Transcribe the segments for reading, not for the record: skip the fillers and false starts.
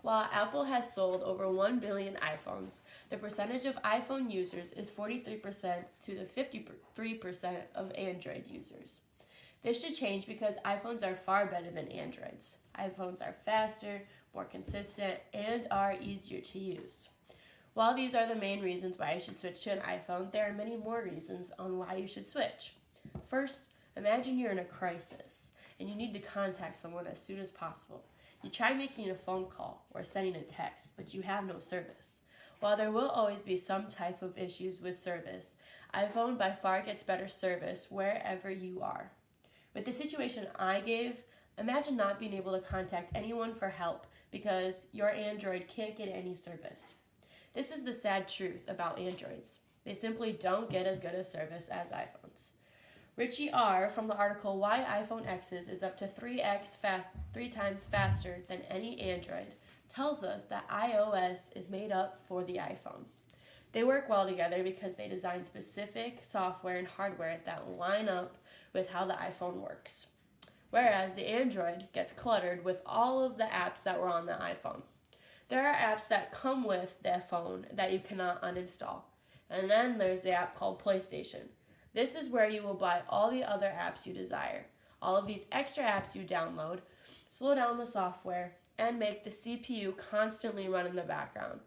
While Apple has sold over 1 billion iPhones, the percentage of iPhone users is 43% to the 53% of Android users. This should change because iPhones are far better than Androids. iPhones are faster, more consistent, and are easier to use. While these are the main reasons why you should switch to an iPhone, there are many more reasons on why you should switch. First, imagine you're in a crisis and you need to contact someone as soon as possible. You try making a phone call or sending a text, but you have no service. While there will always be some type of issues with service, iPhone by far gets better service wherever you are. With the situation I gave, imagine not being able to contact anyone for help because your Android can't get any service. This is the sad truth about Androids. They simply don't get as good a service as iPhones. Richie R. from the article Why iPhone X's is up to 3 times faster than any Android tells us that iOS is made up for the iPhone. They work well together because they design specific software and hardware that line up with how the iPhone works. Whereas the Android gets cluttered with all of the apps that were on the iPhone. There are apps that come with the phone that you cannot uninstall. And then there's the app called PlayStation. This is where you will buy all the other apps you desire. All of these extra apps you download slow down the software and make the CPU constantly run in the background.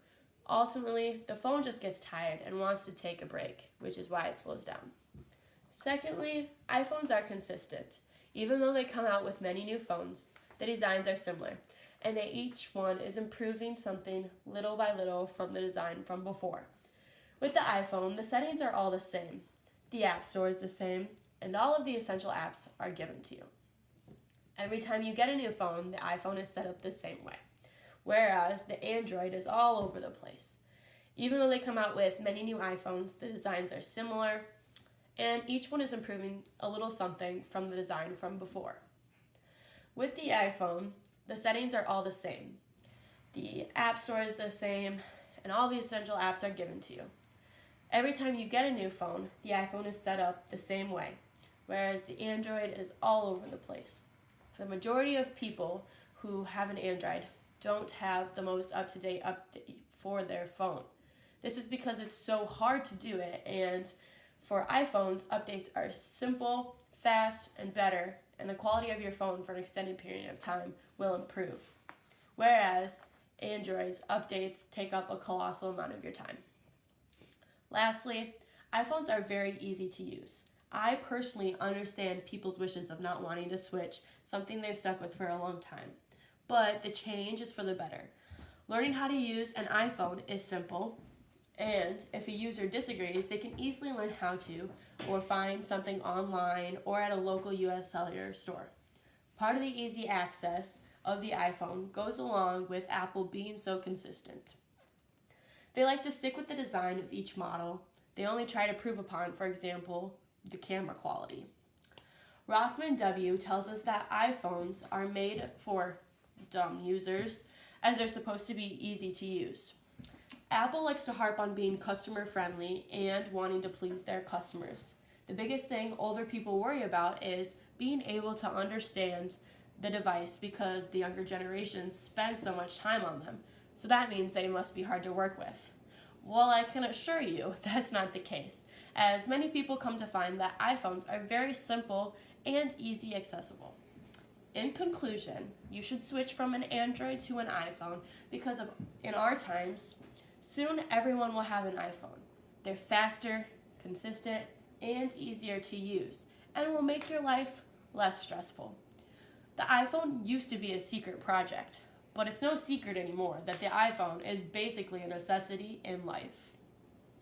Ultimately, the phone just gets tired and wants to take a break, which is why it slows down. Secondly, iPhones are consistent. Even though they come out with many new phones, the designs are similar, and each one is improving something little by little from the design from before. With the iPhone, the settings are all the same. The App Store is the same, and all of the essential apps are given to you. Every time you get a new phone, the iPhone is set up the same way, whereas the Android is all over the place. Even though they come out with many new iPhones, the designs are similar, and each one is improving a little something from the design from before. With the iPhone, the settings are all the same. The App Store is the same, and all the essential apps are given to you. Every time you get a new phone, the iPhone is set up the same way, whereas the Android is all over the place. The majority of people who have an Android don't have the most up-to-date update for their phone. This is because it's so hard to do it, and for iPhones, updates are simple, fast, and better, and the quality of your phone for an extended period of time will improve. Whereas Android's updates take up a colossal amount of your time. Lastly, iPhones are very easy to use. I personally understand people's wishes of not wanting to switch, something they've stuck with for a long time. But the change is for the better. Learning how to use an iPhone is simple, and if a user disagrees, they can easily learn how to, or find something online or at a local US cellular store. Part of the easy access of the iPhone goes along with Apple being so consistent. They like to stick with the design of each model. They only try to prove upon, for example, the camera quality. Rothman W. tells us that iPhones are made for dumb users, as they're supposed to be easy to use. Apple likes to harp on being customer friendly and wanting to please their customers. The biggest thing older people worry about is being able to understand the device because the younger generations spend so much time on them. So that means they must be hard to work with. Well, I can assure you that's not the case, as many people come to find that iPhones are very simple and easy accessible. In conclusion, you should switch from an Android to an iPhone because in our times, soon everyone will have an iPhone. They're faster, consistent, and easier to use, and will make your life less stressful. The iPhone used to be a secret project, but it's no secret anymore that the iPhone is basically a necessity in life.